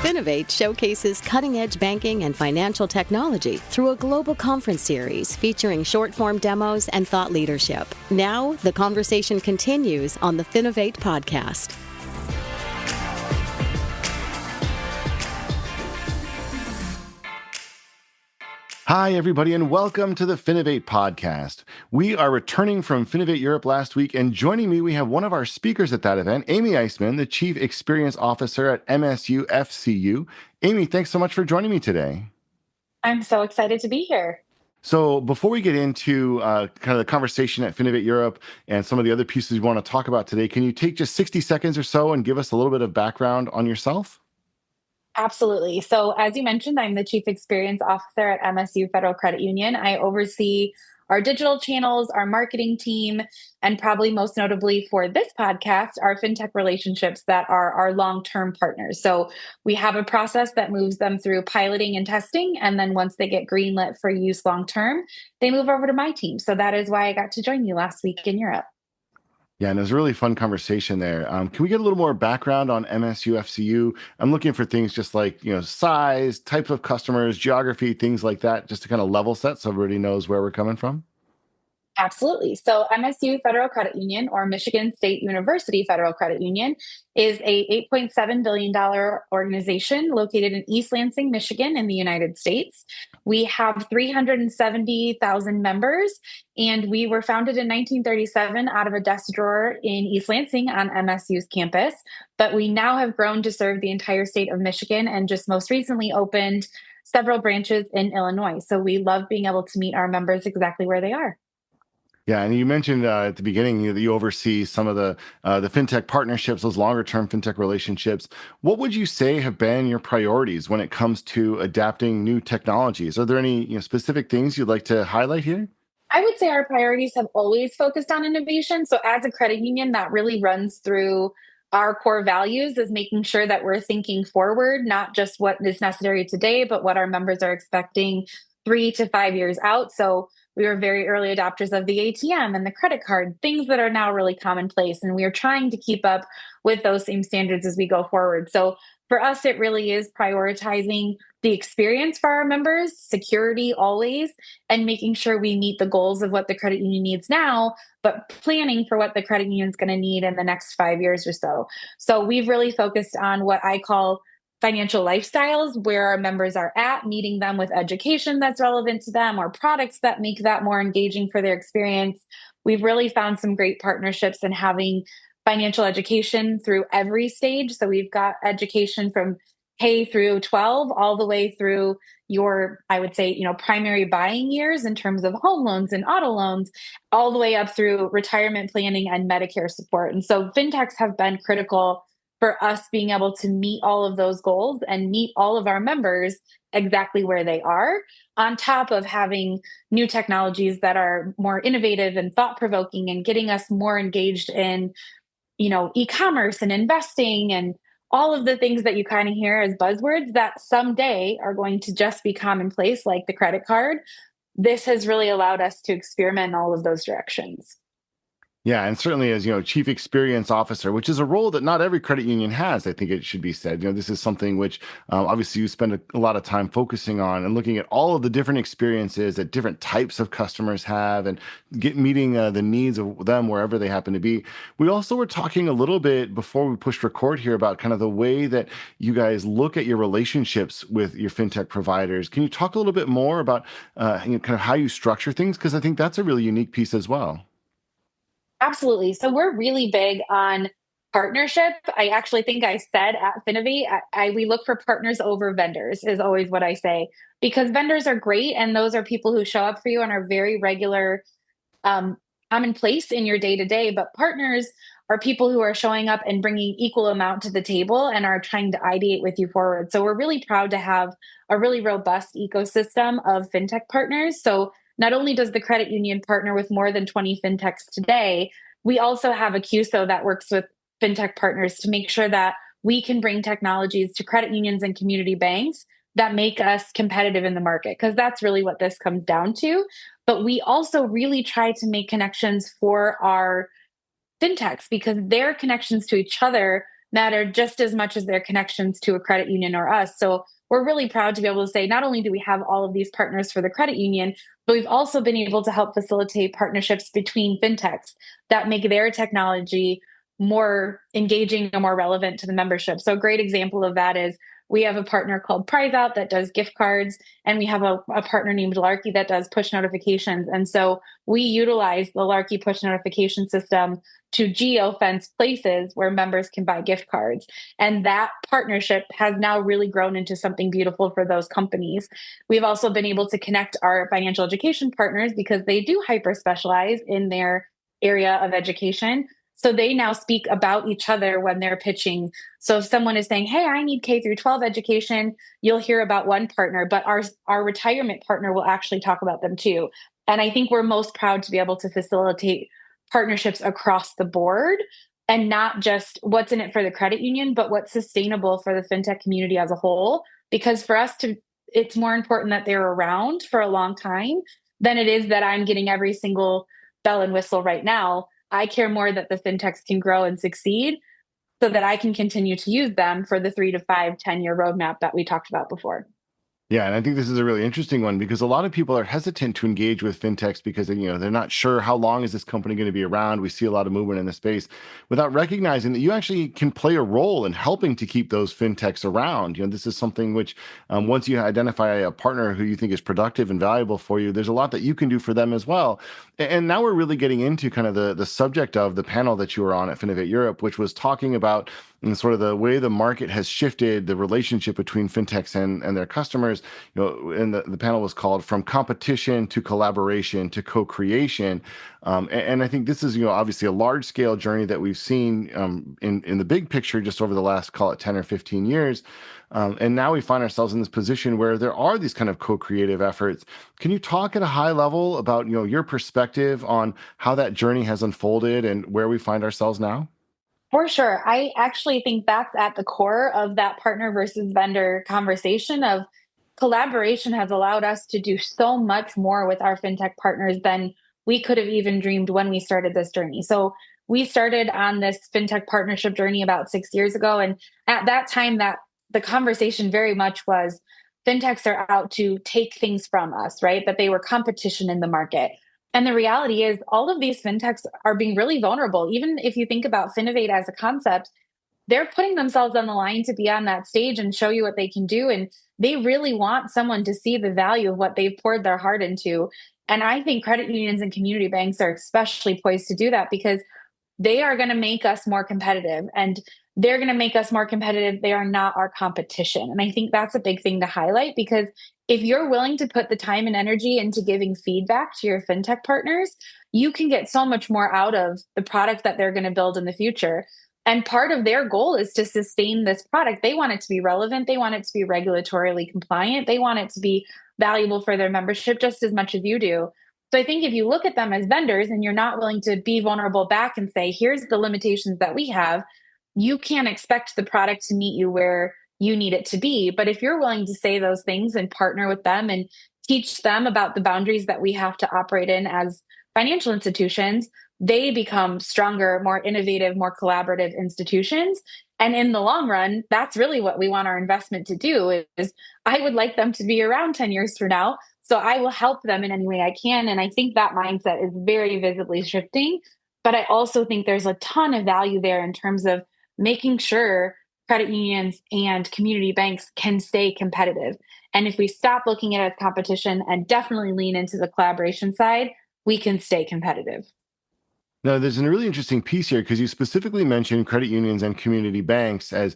Finovate showcases cutting-edge banking and financial technology through a global conference series featuring short-form demos and thought leadership. Now, the conversation continues on the Finovate podcast. Hi, everybody, and welcome to the Finovate podcast. We are returning from FinovateEurope last week, and joining me, we have one of our speakers at that event, Amy Iceman, the Chief Experience Officer at MSU FCU. Amy, thanks so much for joining me today. I'm so excited to be here. So before we get into kind of the conversation at FinovateEurope and some of the other pieces we want to talk about today, can you take just 60 seconds or so and give us a little bit of background on yourself? Absolutely. So as you mentioned, I'm the Chief Experience Officer at MSU Federal Credit Union. I oversee our digital channels, our marketing team, and probably most notably for this podcast, our fintech relationships that are our long-term partners. So we have a process that moves them through piloting and testing. And then once they get greenlit for use long-term, they move over to my team. So that is why I got to join you last week in Europe. Yeah, and it was a really fun conversation there. Can we get a little more background on MSU FCU? I'm looking for things just like, size, types of customers, geography, things like that, just to kind of level set so everybody knows where we're coming from. Absolutely. So MSU Federal Credit Union, or Michigan State University Federal Credit Union, is a $8.7 billion organization located in East Lansing, Michigan in the United States. We have 370,000 members, and we were founded in 1937 out of a desk drawer in East Lansing on MSU's campus. But we now have grown to serve the entire state of Michigan and just most recently opened several branches in Illinois. So we love being able to meet our members exactly where they are. Yeah, and you mentioned at the beginning that you oversee some of the fintech partnerships, those longer-term fintech relationships. What would you say have been your priorities when it comes to adapting new technologies? Are there any specific things you'd like to highlight here? I would say our priorities have always focused on innovation. So as a credit union, that really runs through our core values, is making sure that we're thinking forward, not just what is necessary today, but what our members are expecting 3 to 5 years out. So we were very early adopters of the ATM and the credit card, things that are now really commonplace. And we are trying to keep up with those same standards as we go forward. So for us, it really is prioritizing the experience for our members, security always, and making sure we meet the goals of what the credit union needs now, but planning for what the credit union is going to need in the next 5 years or so. So we've really focused on what I call financial lifestyles, where our members are at, meeting them with education that's relevant to them or products that make that more engaging for their experience. We've really found some great partnerships in having financial education through every stage. So we've got education from K through 12, all the way through your, I would say, primary buying years in terms of home loans and auto loans, all the way up through retirement planning and Medicare support. And so fintechs have been critical for us being able to meet all of those goals and meet all of our members exactly where they are, on top of having new technologies that are more innovative and thought-provoking and getting us more engaged in, e-commerce and investing and all of the things that you kind of hear as buzzwords that someday are going to just be commonplace, like the credit card. This has really allowed us to experiment in all of those directions. Yeah, and certainly as, Chief Experience Officer, which is a role that not every credit union has, I think it should be said. This is something which obviously you spend a lot of time focusing on and looking at all of the different experiences that different types of customers have and meeting the needs of them wherever they happen to be. We also were talking a little bit before we pushed record here about kind of the way that you guys look at your relationships with your fintech providers. Can you talk a little bit more about kind of how you structure things? Because I think that's a really unique piece as well. Absolutely. So we're really big on partnership. I actually think I said at Finovate, we look for partners over vendors is always what I say, because vendors are great. And those are people who show up for you and are very regular, commonplace in your day to day. But partners are people who are showing up and bringing equal amount to the table and are trying to ideate with you forward. So we're really proud to have a really robust ecosystem of fintech partners. So not only does the credit union partner with more than 20 fintechs today, we also have a QSO that works with fintech partners to make sure that we can bring technologies to credit unions and community banks that make us competitive in the market, because that's really what this comes down to. But we also really try to make connections for our fintechs, because their connections to each other matter just as much as their connections to a credit union or us. So we're really proud to be able to say not only do we have all of these partners for the credit union, but we've also been able to help facilitate partnerships between fintechs that make their technology more engaging and more relevant to the membership. So a great example of that is we have a partner called Prize Out that does gift cards, and we have a partner named Larky that does push notifications. And so we utilize the Larky push notification system to geo-fence places where members can buy gift cards. And that partnership has now really grown into something beautiful for those companies. We've also been able to connect our financial education partners because they do hyper specialize in their area of education. So they now speak about each other when they're pitching. So if someone is saying, hey, I need K through 12 education, you'll hear about one partner, but our retirement partner will actually talk about them too. And I think we're most proud to be able to facilitate partnerships across the board and not just what's in it for the credit union, but what's sustainable for the fintech community as a whole. Because for us it's more important that they're around for a long time than it is that I'm getting every single bell and whistle right now. I care more that the fintechs can grow and succeed so that I can continue to use them for the 3 to 5, 10-year roadmap that we talked about before. Yeah, and I think this is a really interesting one because a lot of people are hesitant to engage with fintechs because they're not sure how long is this company going to be around. We see a lot of movement in the space without recognizing that you actually can play a role in helping to keep those fintechs around. This is something which once you identify a partner who you think is productive and valuable for you, there's a lot that you can do for them as well. And now we're really getting into kind of the subject of the panel that you were on at Finovate Europe, which was talking about sort of the way the market has shifted the relationship between fintechs and their customers. And the panel was called From Competition to Collaboration to Co-Creation. And I think this is, obviously a large scale journey that we've seen in the big picture just over the last, call it 10 or 15 years. And now we find ourselves in this position where there are these kind of co-creative efforts. Can you talk at a high level about, your perspective on how that journey has unfolded and where we find ourselves now? For sure. I actually think that's at the core of that partner versus vendor conversation of collaboration has allowed us to do so much more with our fintech partners than we could have even dreamed when we started this journey. So we started on this fintech partnership journey about 6 years ago. And at that time, that the conversation very much was fintechs are out to take things from us, right? That they were competition in the market. And the reality is, all of these fintechs are being really vulnerable. Even if you think about Finovate as a concept, they're putting themselves on the line to be on that stage and show you what they can do. And they really want someone to see the value of what they've poured their heart into. And I think credit unions and community banks are especially poised to do that because they are going to make us more competitive and they're going to make us more competitive. They are not our competition. And I think that's a big thing to highlight because if you're willing to put the time and energy into giving feedback to your fintech partners, you can get so much more out of the product that they're going to build in the future. And part of their goal is to sustain this product. They want it to be relevant. They want it to be regulatorily compliant. They want it to be valuable for their membership just as much as you do. So I think if you look at them as vendors and you're not willing to be vulnerable back and say, here's the limitations that we have, you can't expect the product to meet you where you need it to be. But if you're willing to say those things and partner with them and teach them about the boundaries that we have to operate in as financial institutions, they become stronger, more innovative, more collaborative institutions. And in the long run, that's really what we want our investment to do is I would like them to be around 10 years from now. So I will help them in any way I can. And I think that mindset is very visibly shifting. But I also think there's a ton of value there in terms of making sure credit unions and community banks can stay competitive. And if we stop looking at it as competition and definitely lean into the collaboration side, we can stay competitive. No, there's a really interesting piece here because you specifically mentioned credit unions and community banks as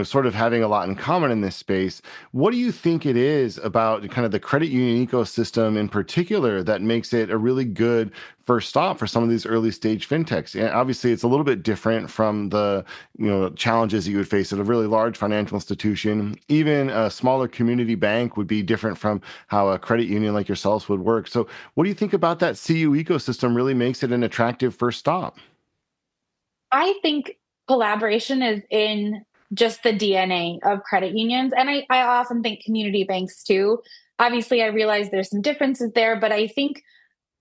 sort of having a lot in common in this space. What do you think it is about kind of the credit union ecosystem in particular that makes it a really good first stop for some of these early stage fintechs? And obviously, it's a little bit different from the challenges that you would face at a really large financial institution. Even a smaller community bank would be different from how a credit union like yourselves would work. So, what do you think about that CU ecosystem really makes it an attractive first stop? I think collaboration is in just the DNA of credit unions. And I often think community banks too. Obviously, I realize there's some differences there, but I think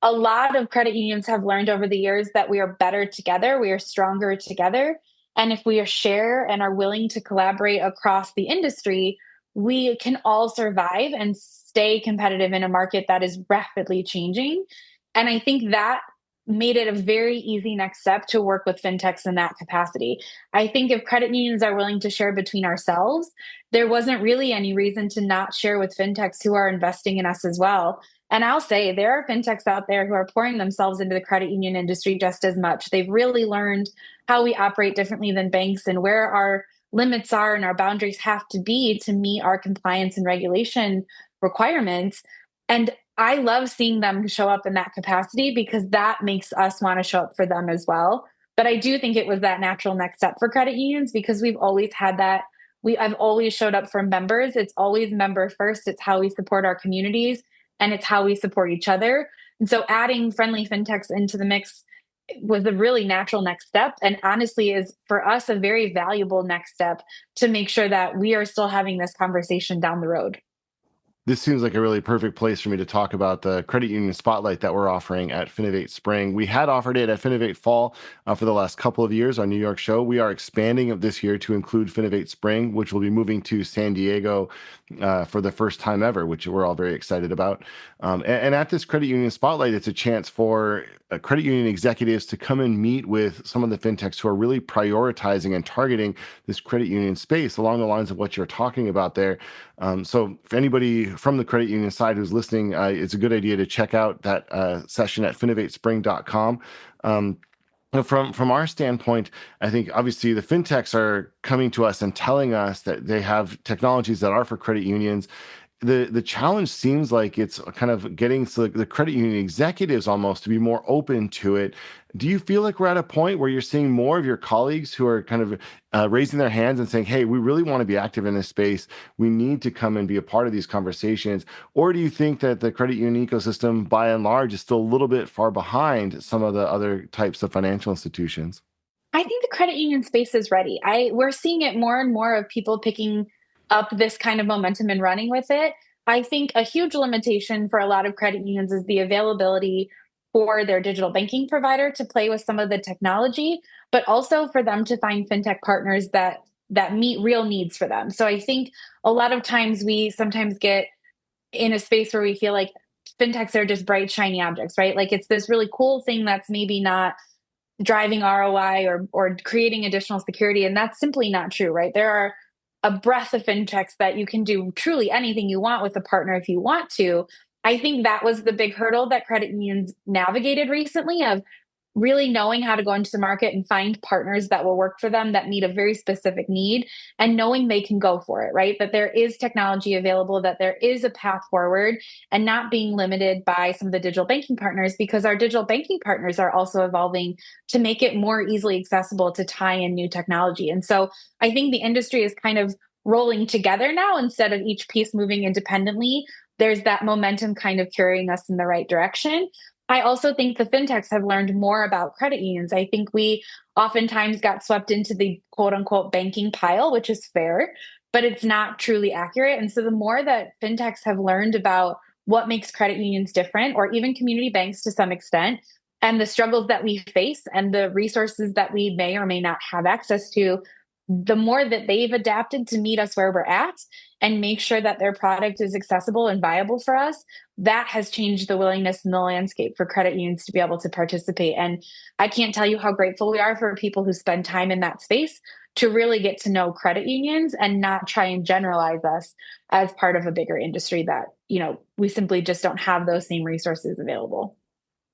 a lot of credit unions have learned over the years that we are better together, we are stronger together. And if we share and are willing to collaborate across the industry, we can all survive and stay competitive in a market that is rapidly changing. And I think that made it a very easy next step to work with fintechs in that capacity. I think if credit unions are willing to share between ourselves, there wasn't really any reason to not share with fintechs who are investing in us as well. And I'll say there are fintechs out there who are pouring themselves into the credit union industry just as much. They've really learned how we operate differently than banks and where our limits are and our boundaries have to be to meet our compliance and regulation requirements. And I love seeing them show up in that capacity because that makes us want to show up for them as well. But I do think it was that natural next step for credit unions because we've always had that. I've always showed up for members. It's always member first. It's how we support our communities and it's how we support each other. And so adding friendly fintechs into the mix was a really natural next step. And honestly, is for us a very valuable next step to make sure that we are still having this conversation down the road. This seems like a really perfect place for me to talk about the credit union spotlight that we're offering at FinovateSpring. We had offered it at Finovate Fall for the last couple of years, our New York show. We are expanding it this year to include FinovateSpring, which will be moving to San Diego for the first time ever, which we're all very excited about. And at this credit union spotlight, it's a chance for credit union executives to come and meet with some of the fintechs who are really prioritizing and targeting this credit union space along the lines of what you're talking about there. So if anybody from the credit union side who's listening, it's a good idea to check out that session at FinovateSpring.com. From our standpoint, I think obviously the fintechs are coming to us and telling us that they have technologies that are for credit unions. The challenge seems like it's kind of getting the credit union executives almost to be more open to it. Do you feel like we're at a point where you're seeing more of your colleagues who are kind of raising their hands and saying, hey, we really want to be active in this space. We need to come and be a part of these conversations. Or do you think that the credit union ecosystem, by and large, is still a little bit far behind some of the other types of financial institutions? I think the credit union space is ready. We're seeing it more and more of people picking up this kind of momentum and running with it. I think a huge limitation for a lot of credit unions is the availability for their digital banking provider to play with some of the technology, but also for them to find fintech partners that meet real needs for them. So I think a lot of times we sometimes get in a space where we feel like fintechs are just bright, shiny objects, right? Like it's this really cool thing that's maybe not driving ROI or creating additional security. And that's simply not true, right? There are a breadth of fintechs that you can do truly anything you want with a partner if you want to. I think that was the big hurdle that credit unions navigated recently of really knowing how to go into the market and find partners that will work for them that meet a very specific need and knowing they can go for it, right? That there is technology available, that there is a path forward and not being limited by some of the digital banking partners because our digital banking partners are also evolving to make it more easily accessible to tie in new technology. And so I think the industry is kind of rolling together now instead of each piece moving independently. There's that momentum kind of carrying us in the right direction. I also think the fintechs have learned more about credit unions. I think we oftentimes got swept into the quote unquote banking pile, which is fair, but it's not truly accurate. And so the more that fintechs have learned about what makes credit unions different, or even community banks to some extent, and the struggles that we face and the resources that we may or may not have access to, the more that they've adapted to meet us where we're at and make sure that their product is accessible and viable for us, that has changed the willingness and the landscape for credit unions to be able to participate. And I can't tell you how grateful we are for people who spend time in that space to really get to know credit unions and not try and generalize us as part of a bigger industry that, we simply just don't have those same resources available.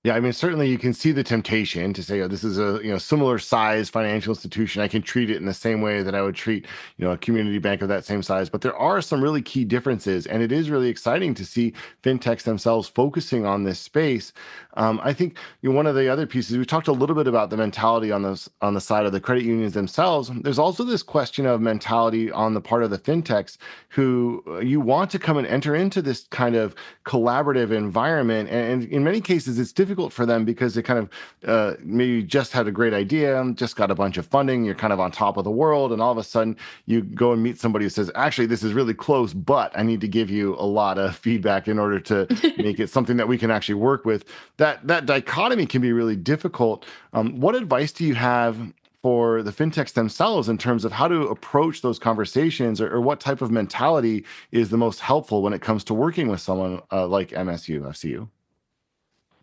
Yeah, I mean, certainly you can see the temptation to say, oh, this is a similar size financial institution. I can treat it in the same way that I would treat a community bank of that same size. But there are some really key differences, and it is really exciting to see fintechs themselves focusing on this space. I think one of the other pieces we talked a little bit about the mentality on the side of the credit unions themselves. There's also this question of mentality on the part of the fintechs who you want to come and enter into this kind of collaborative environment, and in many cases it's difficult for them because they kind of maybe just had a great idea, just got a bunch of funding, you're kind of on top of the world, and all of a sudden you go and meet somebody who says, actually, this is really close, but I need to give you a lot of feedback in order to make it something that we can actually work with. That dichotomy can be really difficult. What advice do you have for the fintechs themselves in terms of how to approach those conversations, or what type of mentality is the most helpful when it comes to working with someone like MSU, FCU?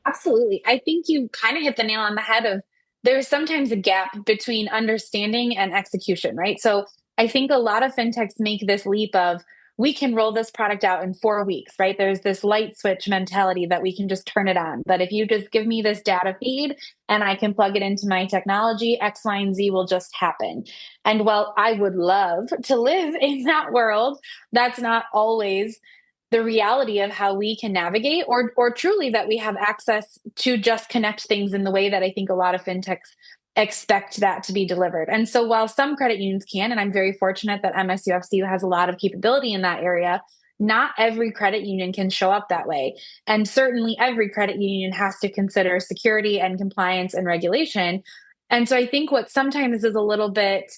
Absolutely. I think you kind of hit the nail on the head of there's sometimes a gap between understanding and execution, right? So I think a lot of fintechs make this leap of we can roll this product out in 4 weeks, right? There's this light switch mentality that we can just turn it on. That if you just give me this data feed and I can plug it into my technology, X, Y, and Z will just happen. And while I would love to live in that world, that's not always the reality of how we can navigate, or truly that we have access to just connect things in the way that I think a lot of fintechs expect that to be delivered. And so while some credit unions can, and I'm very fortunate that MSU FCU has a lot of capability in that area, not every credit union can show up that way. And certainly every credit union has to consider security and compliance and regulation. And so I think what sometimes is a little bit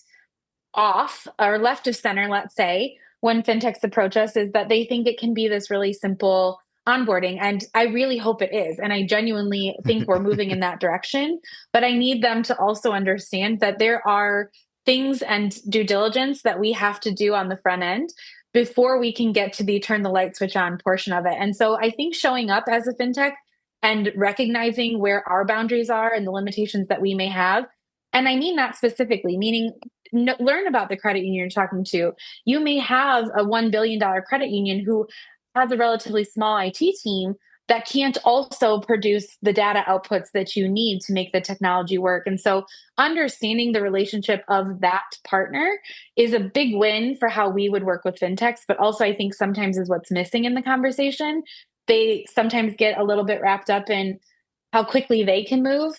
off or left of center, let's say, when fintechs approach us is that they think it can be this really simple onboarding. And I really hope it is. And I genuinely think we're moving in that direction. But I need them to also understand that there are things and due diligence that we have to do on the front end before we can get to the turn the light switch on portion of it. And so I think showing up as a fintech and recognizing where our boundaries are and the limitations that we may have. And I mean that specifically, meaning learn about the credit union you're talking to. You may have a $1 billion credit union who has a relatively small IT team that can't also produce the data outputs that you need to make the technology work. And so understanding the relationship of that partner is a big win for how we would work with fintechs, but also I think sometimes is what's missing in the conversation. They sometimes get a little bit wrapped up in how quickly they can move.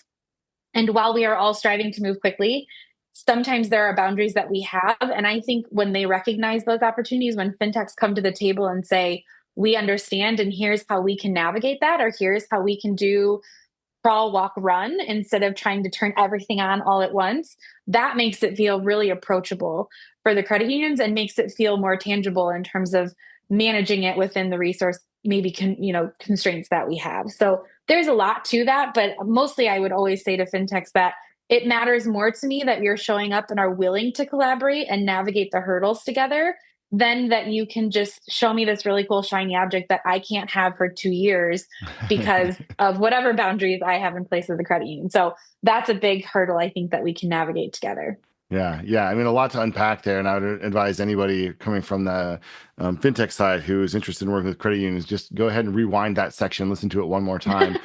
And while we are all striving to move quickly, sometimes there are boundaries that we have. And I think when they recognize those opportunities, when fintechs come to the table and say, we understand, and here's how we can navigate that, or here's how we can do crawl, walk, run instead of trying to turn everything on all at once, that makes it feel really approachable for the credit unions and makes it feel more tangible in terms of managing it within the resource, maybe constraints that we have. So there's a lot to that, but mostly I would always say to fintechs that it matters more to me that you're showing up and are willing to collaborate and navigate the hurdles together than that you can just show me this really cool shiny object that I can't have for 2 years because of whatever boundaries I have in place with the credit union. So that's a big hurdle I think that we can navigate together. Yeah. I mean, a lot to unpack there. And I would advise anybody coming from the fintech side who is interested in working with credit unions, just go ahead and rewind that section, listen to it one more time.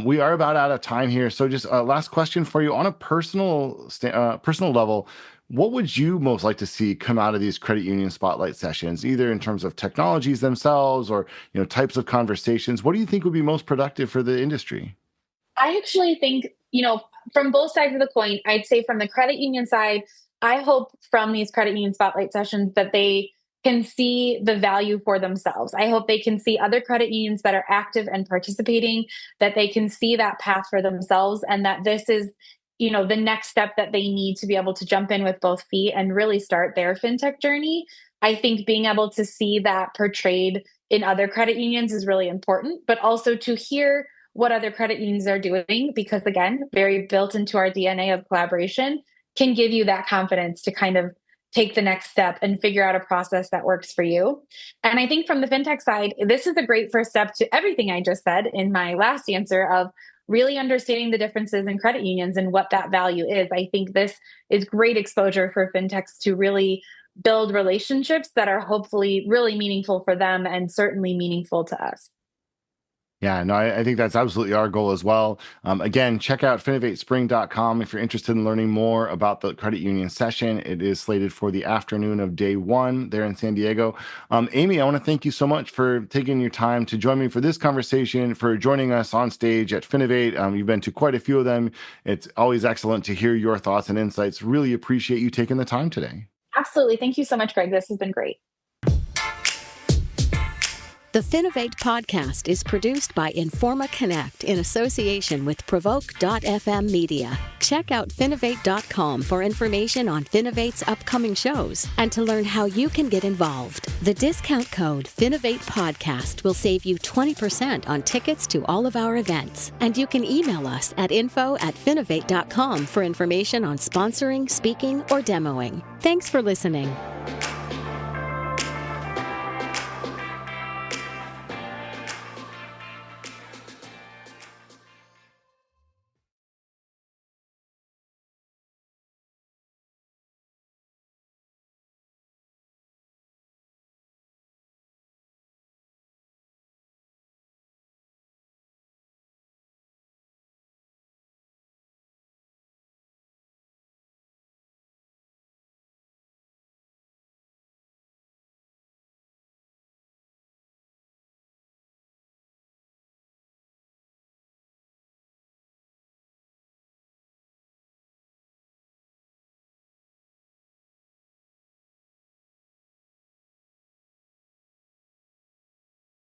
We are about out of time here. So just a last question for you. On a personal level, what would you most like to see come out of these credit union spotlight sessions, either in terms of technologies themselves or types of conversations? What do you think would be most productive for the industry? I actually think, from both sides of the coin, I'd say from the credit union side, I hope from these credit union spotlight sessions that they can see the value for themselves. I hope they can see other credit unions that are active and participating, that they can see that path for themselves, and that this is, the next step that they need to be able to jump in with both feet and really start their fintech journey. I think being able to see that portrayed in other credit unions is really important, but also to hear what other credit unions are doing, because again, very built into our DNA of collaboration, can give you that confidence to kind of take the next step and figure out a process that works for you. And I think from the fintech side, this is a great first step to everything I just said in my last answer of really understanding the differences in credit unions and what that value is. I think this is great exposure for fintechs to really build relationships that are hopefully really meaningful for them and certainly meaningful to us. Yeah, no, I think that's absolutely our goal as well. Again, check out FinovateSpring.com if you're interested in learning more about the credit union session. It is slated for the afternoon of day 1 there in San Diego. Amy, I want to thank you so much for taking your time to join me for this conversation, for joining us on stage at Finovate. You've been to quite a few of them. It's always excellent to hear your thoughts and insights. Really appreciate you taking the time today. Absolutely. Thank you so much, Greg. This has been great. The Finovate podcast is produced by Informa Connect in association with Provoke.fm Media. Check out Finovate.com for information on Finovate's upcoming shows and to learn how you can get involved. The discount code Finovate Podcast will save you 20% on tickets to all of our events. And you can email us at info@finovate.com for information on sponsoring, speaking, or demoing. Thanks for listening.